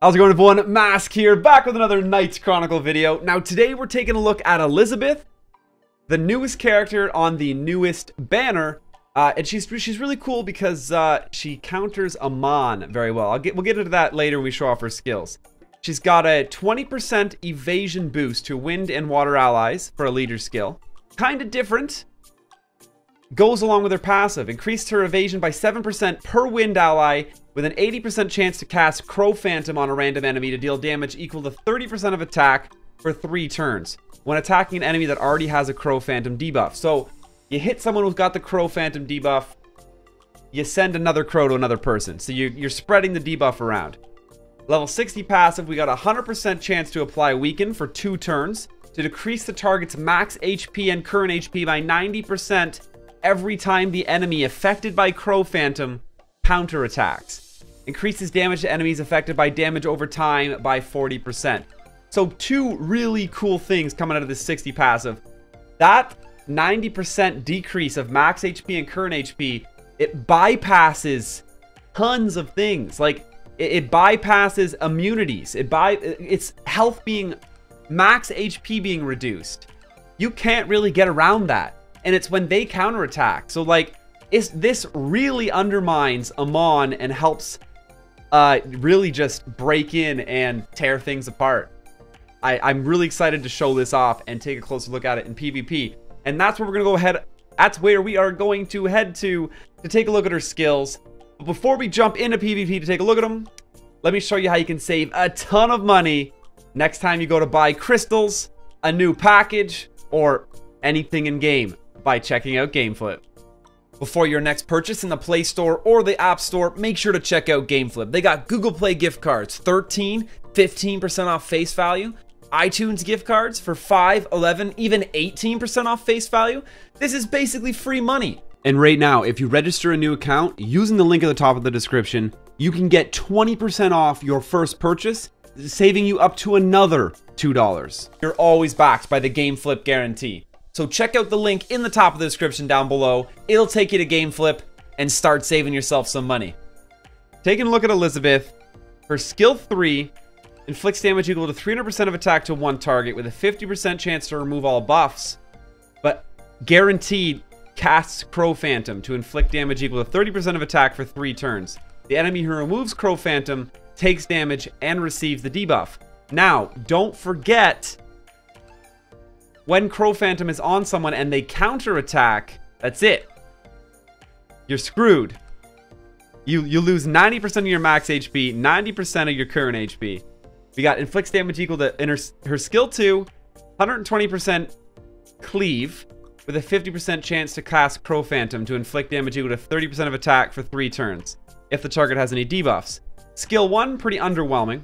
How's it going, everyone? Mask here, back with another Knights Chronicle video. Now today we're taking a look at Elizabeth, the newest character on the newest banner. And she's really cool because she counters Amon very well. We'll get into that later when we show off her skills. She's got a 20% evasion boost to wind and water allies for a leader skill. Kind of different. Goes along with her passive. Increased her evasion by 7% per wind ally with an 80% chance to cast Crow Phantom on a random enemy to deal damage equal to 30% of attack for 3 turns when attacking an enemy that already has a Crow Phantom debuff. So you hit someone who's got the Crow Phantom debuff, you send another Crow to another person. So you're spreading the debuff around. Level 60 passive, we got a 100% chance to apply Weaken for 2 turns to decrease the target's max HP and current HP by 90% every time the enemy affected by Crow Phantom counterattacks. Increases damage to enemies affected by damage over time by 40%. So 2 really cool things coming out of this 60 passive. That 90% decrease of max HP and current HP, it bypasses tons of things. Like, it bypasses immunities. It's health being, max HP being reduced. You can't really get around that. And it's when they counterattack. So, like, this really undermines Amon and helps really just break in and tear things apart. I'm really excited to show this off and take a closer look at it in PvP. And that's where we're going to go ahead. That's where we are going to head to take a look at her skills. But before we jump into PvP to take a look at them, let me show you how you can save a ton of money next time you go to buy crystals, a new package, or anything in game by checking out GameFlip. Before your next purchase in the Play Store or the App Store, make sure to check out GameFlip. They got Google Play gift cards, 15% off face value. iTunes gift cards for 5, 11, even 18% off face value. This is basically free money. And right now, if you register a new account using the link at the top of the description, you can get 20% off your first purchase, saving you up to another $2. You're always backed by the GameFlip guarantee. So check out the link in the top of the description down below. It'll take you to GameFlip and start saving yourself some money. Taking a look at Elizabeth, her skill 3 inflicts damage equal to 300% of attack to one target with a 50% chance to remove all buffs, but guaranteed casts Crow Phantom to inflict damage equal to 30% of attack for 3 turns. The enemy who removes Crow Phantom takes damage and receives the debuff. Now, don't forget, when Crow Phantom is on someone and they counterattack, that's it. You're screwed. You lose 90% of your max HP, 90% of your current HP. We got inflicts damage equal to, in her skill 2, 120% cleave with a 50% chance to cast Crow Phantom to inflict damage equal to 30% of attack for 3 turns if the target has any debuffs. Skill 1, pretty underwhelming.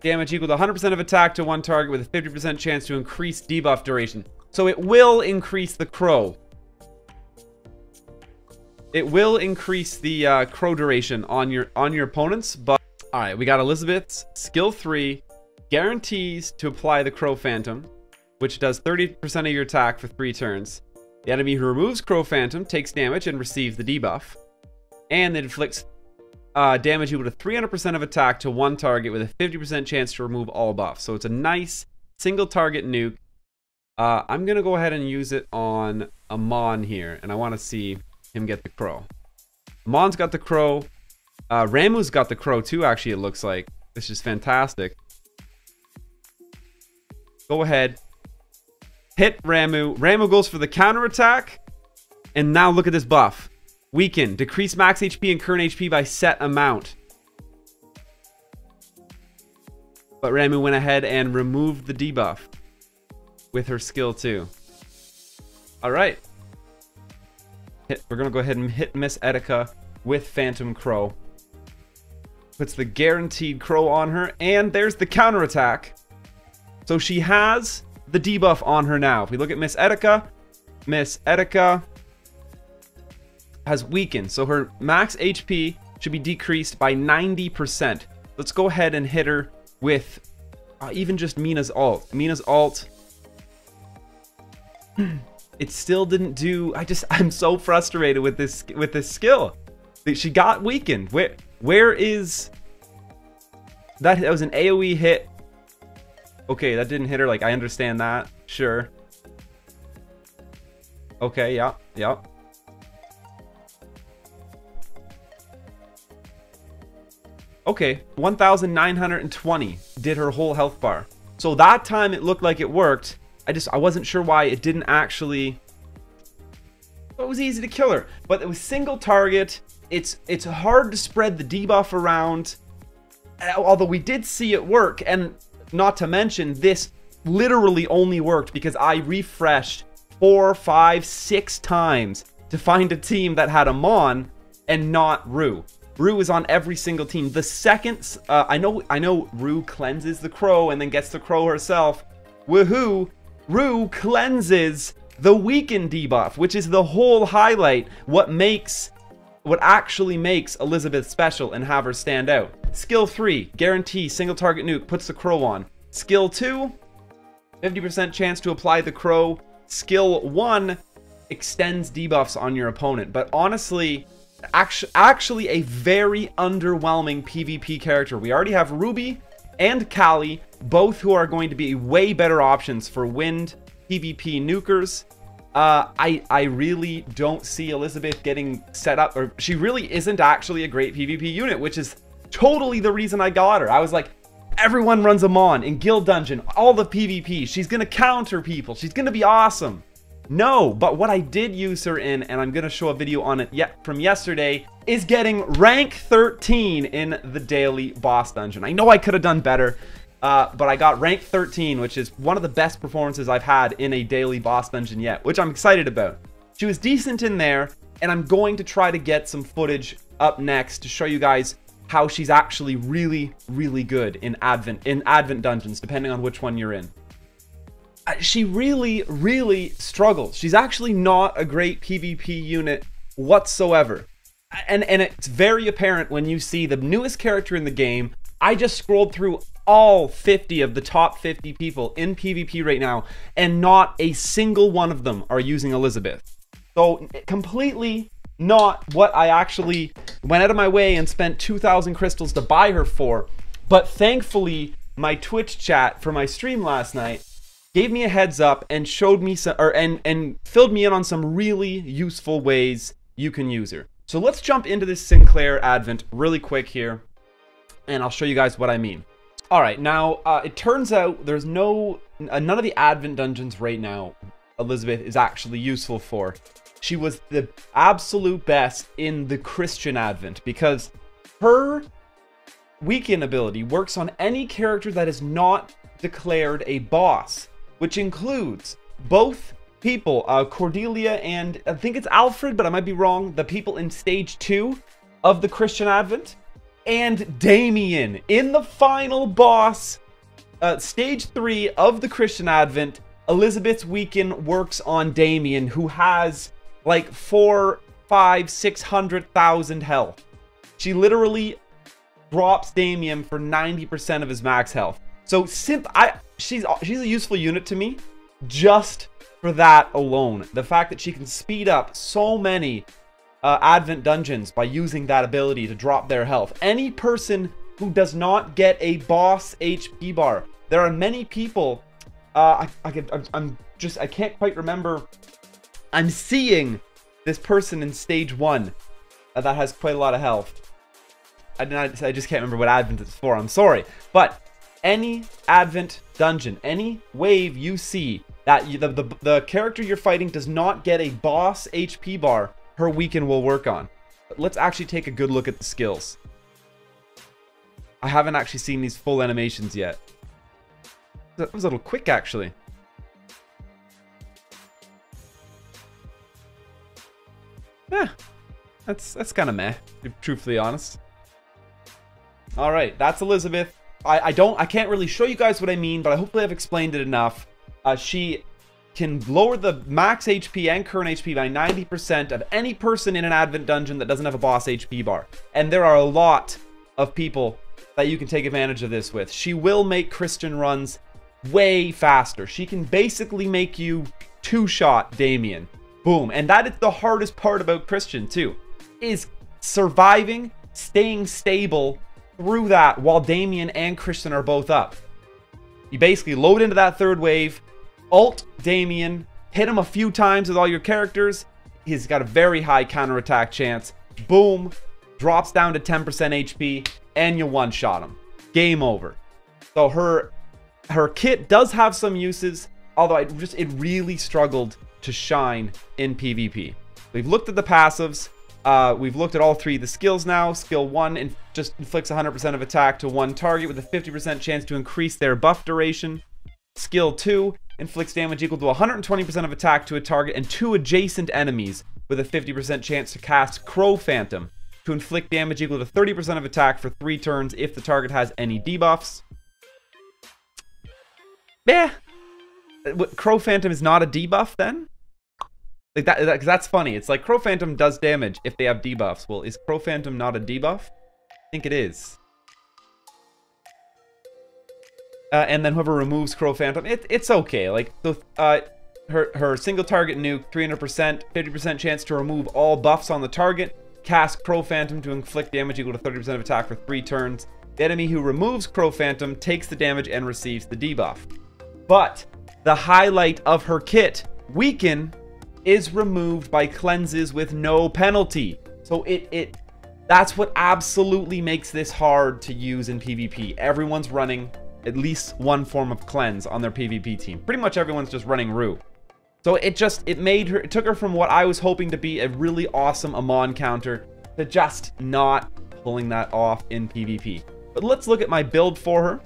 Damage equal to 100% of attack to one target with a 50% chance to increase debuff duration. So it will increase the Crow. It will increase the Crow duration on your opponents, but alright, we got Elizabeth's skill 3 guarantees to apply the Crow Phantom, which does 30% of your attack for 3 turns. The enemy who removes Crow Phantom takes damage and receives the debuff. And it inflicts damage equal to 300% of attack to one target with a 50% chance to remove all buffs. So it's a nice single target nuke. I'm going to go ahead and use it on Amon here, and I want to see him get the Crow. Amon's got the Crow. Ramu's got the Crow too, actually, it looks like. This is fantastic. Go ahead. Hit Ramu. Ramu goes for the counterattack. And now look at this buff. Weaken. Decrease max HP and current HP by set amount. But Ramu went ahead and removed the debuff with her skill 2. Alright. We're going to go ahead and hit Miss Etika with Phantom Crow. Puts the guaranteed Crow on her, and there's the counterattack. So she has the debuff on her now. If we look at Miss Etika has weakened, so her max HP should be decreased by 90%. Let's go ahead and hit her with even just Mina's ult. Mina's ult. It still didn't do. I'm so frustrated with this skill. She got weakened. Where is That was an AoE hit. Okay, that didn't hit her. Like, I understand that. Sure. Okay, yeah, yeah. Okay, 1,920 did her whole health bar. So that time it looked like it worked. I wasn't sure why it didn't actually. It was easy to kill her, but it was single target. It's hard to spread the debuff around. Although we did see it work, and not to mention this literally only worked because I refreshed 4, 5, 6 times to find a team that had Amon and not Rue. Rue is on every single team. The second, I know Rue cleanses the crow and then gets the crow herself. Woohoo! Rue cleanses the weaken debuff, which is the whole highlight. What actually makes Elizabeth special and have her stand out. Skill 3, guarantee single target nuke, puts the crow on. Skill 2, 50% chance to apply the crow. Skill 1 extends debuffs on your opponent. But honestly, actually a very underwhelming PvP character. We already have Ruby and Callie, both who are going to be way better options for wind PvP nukers. I really don't see Elizabeth getting set up, or she really isn't actually a great PvP unit, which is totally the reason I got her. I was like, everyone runs Amon in Guild Dungeon, all the PvP. She's gonna counter people. She's gonna be awesome. No, but what I did use her in, and I'm gonna show a video on it from yesterday, is getting rank 13 in the daily boss dungeon. I know I could have done better, but I got rank 13, which is one of the best performances I've had in a daily boss dungeon yet, which I'm excited about. She was decent in there, and I'm going to try to get some footage up next to show you guys how she's actually really, really good in Advent dungeons, depending on which one you're in. She really, really struggles. She's actually not a great PvP unit whatsoever. And it's very apparent when you see the newest character in the game. I just scrolled through all 50 of the top 50 people in PvP right now, and not a single one of them are using Elizabeth. So completely not what I actually went out of my way and spent 2,000 crystals to buy her for. But thankfully, my Twitch chat for my stream last night gave me a heads up and showed me some, and filled me in on some really useful ways you can use her. So let's jump into this Sinclair Advent really quick here, and I'll show you guys what I mean. All right, now it turns out there's none of the Advent dungeons right now Elizabeth is actually useful for. She was the absolute best in the Christian Advent because her weaken ability works on any character that is not declared a boss, which includes both people, Cordelia and I think it's Alfred, but I might be wrong, the people in stage 2 of the Christian Advent, and Damien in the final boss, stage 3 of the Christian Advent. Elizabeth's weaken works on Damien, who has like 400, 500, 600,000 health. She literally drops Damien for 90% of his max health. So she's a useful unit to me just for that alone. The fact that she can speed up so many Advent dungeons by using that ability to drop their health. Any person who does not get a boss HP bar. There are many people, I can't quite remember. I'm seeing this person in stage 1 that has quite a lot of health. I just can't remember what Advent it's for. I'm sorry. But any Advent dungeon, any wave you see that the character you're fighting does not get a boss HP bar, her weaken will work on. But let's actually take a good look at the skills. I haven't actually seen these full animations yet. That was a little quick, actually. Yeah, that's kind of meh, to be truthfully honest. All right, that's Elizabeth. I can't really show you guys what I mean, but hopefully I've explained it enough. She can lower the max HP and current HP by 90% of any person in an Advent dungeon that doesn't have a boss HP bar. And there are a lot of people that you can take advantage of this with. She will make Christian runs way faster. She can basically make you two-shot Damien. Boom. And that is the hardest part about Christian too, is surviving, staying stable through that while Damien and Christian are both up. You basically load into that third wave, ult Damien, hit him a few times with all your characters. He's got a very high counterattack chance. Boom, drops down to 10% HP, and you one-shot him. Game over. So her kit does have some uses, although it really struggled to shine in PvP. We've looked at the passives. We've looked at all three of the skills now. Skill 1 just inflicts 100% of attack to one target with a 50% chance to increase their buff duration. Skill 2 inflicts damage equal to 120% of attack to a target and 2 adjacent enemies with a 50% chance to cast Crow Phantom to inflict damage equal to 30% of attack for 3 turns if the target has any debuffs. Yeah. Crow Phantom is not a debuff then? Like because that's funny. It's like Crow Phantom does damage if they have debuffs. Well, is Crow Phantom not a debuff? I think it is. And then whoever removes Crow Phantom, it's okay. Like her single target nuke, 300%, 50% chance to remove all buffs on the target. Cast Crow Phantom to inflict damage equal to 30% of attack for 3 turns. The enemy who removes Crow Phantom takes the damage and receives the debuff. But the highlight of her kit, Weaken, is removed by cleanses with no penalty. So that's what absolutely makes this hard to use in PvP. Everyone's running at least one form of cleanse on their PvP team. Pretty much everyone's just running Rue. So it took her from what I was hoping to be a really awesome Amon counter to just not pulling that off in PvP. But let's look at my build for her.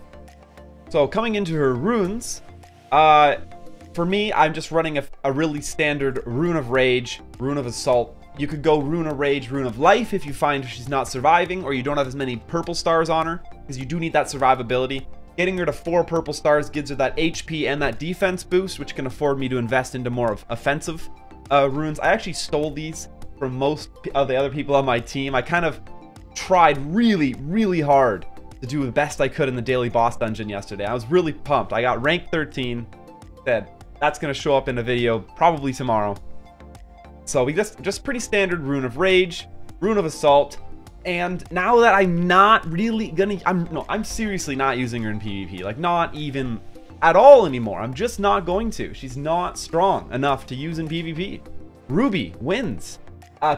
So coming into her runes, for me, I'm just running a really standard Rune of Rage, Rune of Assault. You could go Rune of Rage, Rune of Life if you find she's not surviving or you don't have as many purple stars on her, because you do need that survivability. Getting her to 4 purple stars gives her that HP and that defense boost, which can afford me to invest into more of offensive runes. I actually stole these from most of the other people on my team. I kind of tried really, really hard to do the best I could in the daily boss dungeon yesterday. I was really pumped. I got rank 13. Said that's going to show up in a video probably tomorrow. So we just pretty standard Rune of Rage, Rune of Assault. And now that I'm not really gonna, I'm seriously not using her in PvP. Like, not even at all anymore. I'm just not going to. She's not strong enough to use in PvP. Ruby wins.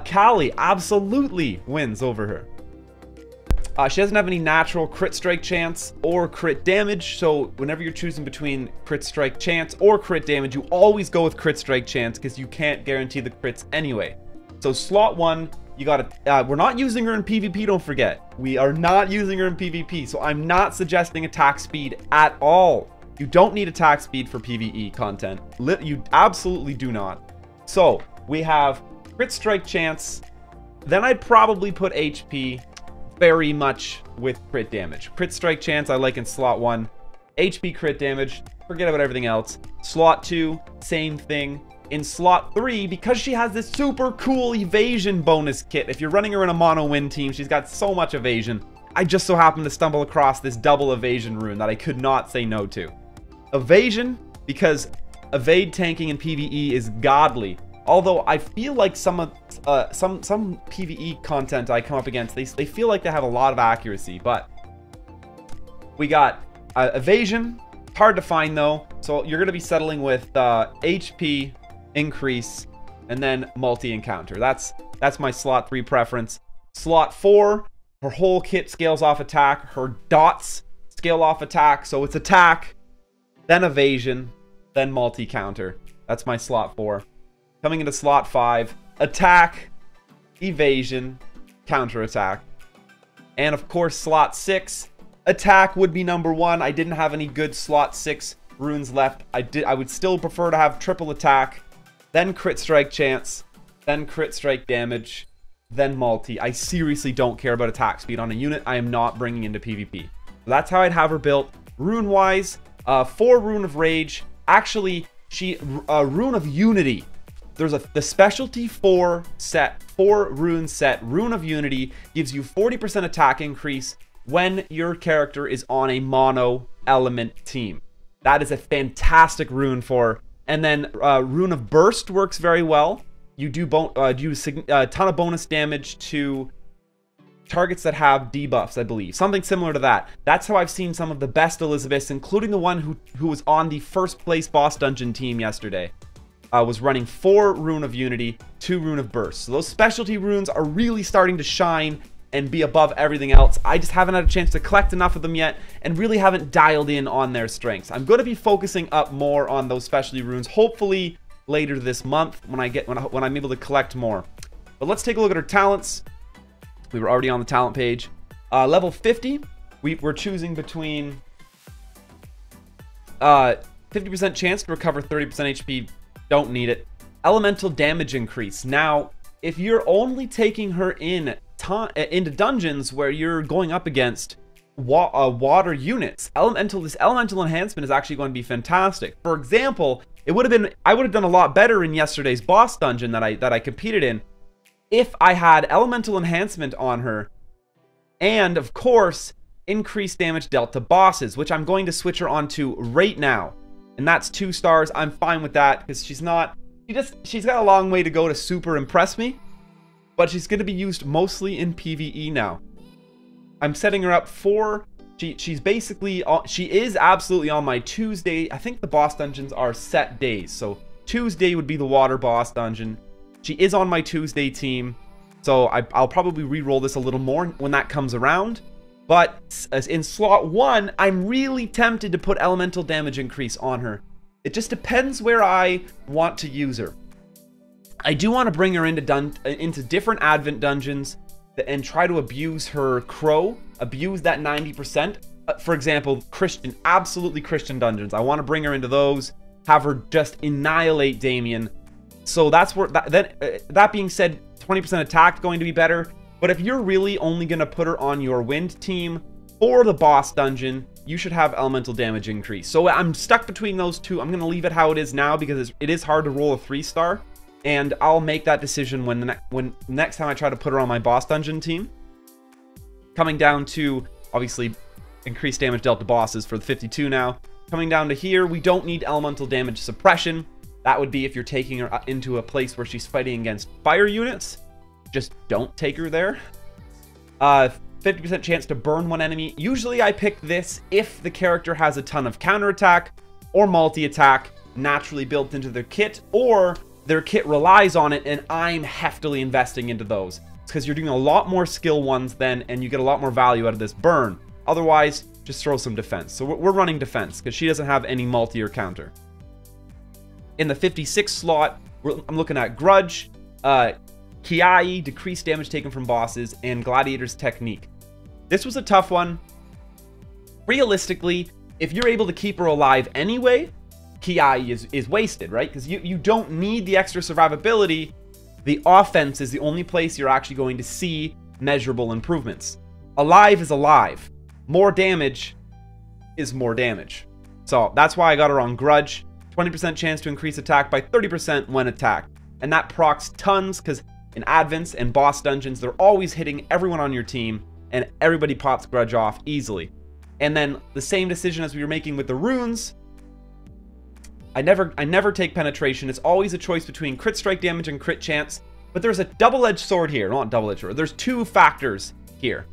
Kali absolutely wins over her. She doesn't have any natural crit strike chance or crit damage. So whenever you're choosing between crit strike chance or crit damage, you always go with crit strike chance because you can't guarantee the crits anyway. So slot 1. You gotta, we're not using her in PvP, don't forget. We are not using her in PvP, so I'm not suggesting attack speed at all. You don't need attack speed for PvE content. You absolutely do not. So, we have crit strike chance. Then I'd probably put HP very much with crit damage. Crit strike chance I like in slot 1. HP crit damage, forget about everything else. Slot 2, same thing. In slot 3, because she has this super cool evasion bonus kit. If you're running her in a mono win team, she's got so much evasion. I just so happened to stumble across this double evasion rune that I could not say no to. Evasion, because evade tanking in PvE is godly. Although I feel like some PvE content I come up against, they feel like they have a lot of accuracy. But we got evasion, hard to find though. So you're gonna be settling with HP increase and then multi-encounter. That's my slot 3 preference. Slot 4, her whole kit scales off attack. Her dots scale off attack. So it's attack, then evasion, then multi-counter. That's my slot 4. Coming into slot 5, attack, evasion, counter attack. And of course slot 6, attack would be number 1. I didn't have any good slot 6 runes left. I would still prefer to have triple attack, then crit strike chance, then crit strike damage, then multi. I seriously don't care about attack speed on a unit I am not bringing into PvP. So that's how I'd have her built. Rune wise, 4 Rune of Rage. Actually, Rune of Unity. There's the specialty 4 rune set. Rune of Unity gives you 40% attack increase when your character is on a mono element team. That is a fantastic rune for. And then Rune of Burst works very well. You do a ton of bonus damage to targets that have debuffs, I believe. Something similar to that. That's how I've seen some of the best Elizabeths, including the one who was on the first place boss dungeon team yesterday. Was running 4 Rune of Unity, 2 Rune of Burst. So those specialty runes are really starting to shine and be above everything else. I just haven't had a chance to collect enough of them yet and really haven't dialed in on their strengths. I'm going to be focusing up more on those specialty runes, hopefully later this month when I'm able to collect more. But let's take a look at our talents. We were already on the talent page. Level 50, we're choosing between 50% chance to recover 30% HP. Don't need it. Elemental damage increase. Now, if you're only taking her into dungeons where you're going up against water units, this elemental enhancement is actually going to be fantastic. For example, I would have done a lot better in yesterday's boss dungeon that I competed in if I had elemental enhancement on her, and of course increased damage dealt to bosses, which I'm going to switch her onto right now, and that's 2 stars. I'm fine with that because she's got a long way to go to super impress me, but she's going to be used mostly in PvE now. I'm setting her up for she is absolutely on my Tuesday. I think the boss dungeons are set days, so Tuesday would be the water boss dungeon. She is on my Tuesday team, so I'll probably re-roll this a little more when that comes around. But as in slot 1, I'm really tempted to put elemental damage increase on her. It just depends where I want to use her. I do want to bring her into different Advent dungeons and try to abuse her crow, abuse that 90%. For example, absolutely Christian dungeons. I want to bring her into those, have her just annihilate Damien. So that's where, that being said, 20% attack going to be better. But if you're really only going to put her on your wind team for the boss dungeon, you should have elemental damage increase. So I'm stuck between those two. I'm going to leave it how it is now because it is hard to roll a 3-star. And I'll make that decision when next time I try to put her on my boss dungeon team. Coming down to, obviously, increased damage dealt to bosses for the 52 now. Coming down to here, we don't need elemental damage suppression. That would be if you're taking her into a place where she's fighting against fire units. Just don't take her there. 50% chance to burn one enemy. Usually I pick this if the character has a ton of counterattack or multi-attack naturally built into their kit, or their kit relies on it and I'm heftily investing into those. It's because you're doing a lot more skill ones then, and you get a lot more value out of this burn. Otherwise, just throw some defense. So we're running defense because she doesn't have any multi or counter. In the 56 slot, I'm looking at Grudge, Kiai, decreased damage taken from bosses, and Gladiator's Technique. This was a tough one. Realistically, if you're able to keep her alive anyway, Kiai is wasted, right? Because you don't need the extra survivability. The offense is the only place you're actually going to see measurable improvements. Alive is alive. More damage is more damage. So that's why I got her on Grudge. 20% chance to increase attack by 30% when attacked. And that procs tons because in Advents and boss dungeons, they're always hitting everyone on your team and everybody pops Grudge off easily. And then the same decision as we were making with the runes, I never take penetration. It's always a choice between crit strike damage and crit chance. But there's a double-edged sword here. Not double-edged sword. There's 2 factors here.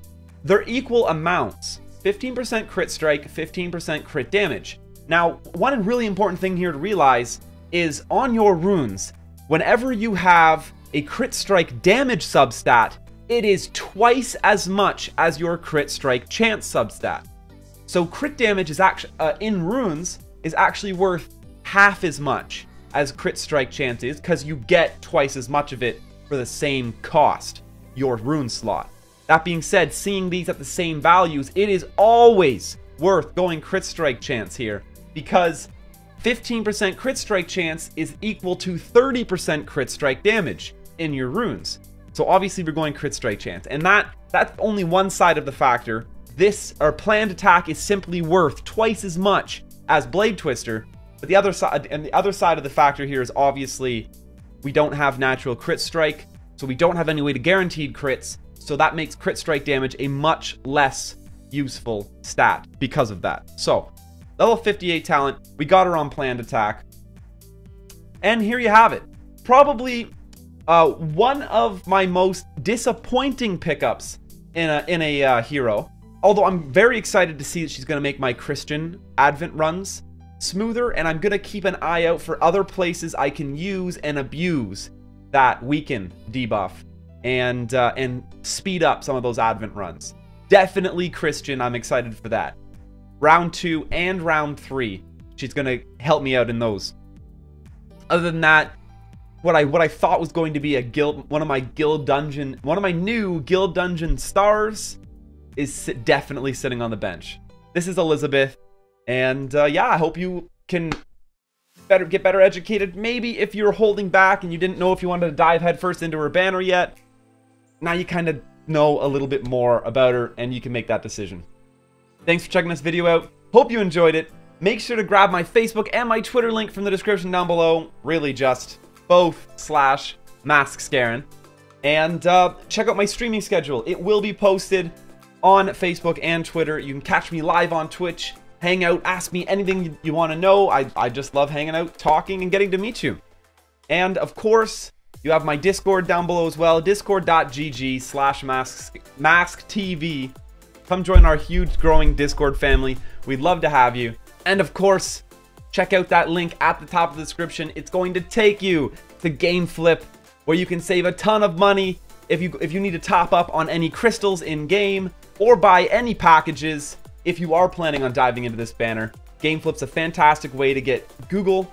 They're equal amounts. 15% crit strike, 15% crit damage. Now, one really important thing here to realize is on your runes, whenever you have a crit strike damage substat, it is twice as much as your crit strike chance substat. So crit damage is actually in runes is actually worth half as much as crit strike chance is because you get twice as much of it for the same cost, your rune slot. That being said, seeing these at the same values, it is always worth going crit strike chance here because 15% crit strike chance is equal to 30% crit strike damage in your runes. So obviously we're going crit strike chance, and that's only one side of the factor. Our planned attack is simply worth twice as much as Blade Twister. But the other side of the factor here is obviously we don't have natural crit strike, so we don't have any way to guaranteed crits, so that makes crit strike damage a much less useful stat because of that. So level 58 talent, we got her on planned attack, and here you have it. Probably one of my most disappointing pickups in a hero. Although I'm very excited to see that she's going to make my Christian Advent runs smoother, and I'm going to keep an eye out for other places I can use and abuse that weaken debuff and speed up some of those Advent runs. Definitely Christian, I'm excited for that. Round 2 and round 3, she's going to help me out in those. Other than that, what I thought was going to be a guild, one of my new guild dungeon stars is definitely sitting on the bench. This is Elizabeth, and yeah, I hope you can get better educated. Maybe if you're holding back and you didn't know if you wanted to dive headfirst into her banner yet, now you kind of know a little bit more about her and you can make that decision. Thanks for checking this video out. Hope you enjoyed it. Make sure to grab my Facebook and my Twitter link from the description down below. Really just both /MasKScarin. And check out my streaming schedule. It will be posted on Facebook and Twitter. You can catch me live on Twitch, hang out, ask me anything you want to know. I just love hanging out, talking, and getting to meet you. And of course, you have my Discord down below as well, discord.gg/MasKTV. Come join our huge growing Discord family. We'd love to have you. And of course, check out that link at the top of the description. It's going to take you to GameFlip, where you can save a ton of money if you need to top up on any crystals in game or buy any packages if you are planning on diving into this banner. GameFlip's a fantastic way to get Google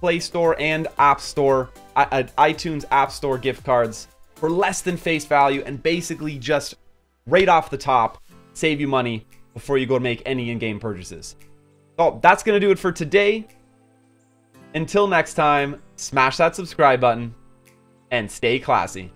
Play Store and App Store, iTunes App Store gift cards for less than face value, and basically just right off the top save you money before you go to make any in-game purchases. So that's going to do it for today. Until next time, smash that subscribe button and stay classy.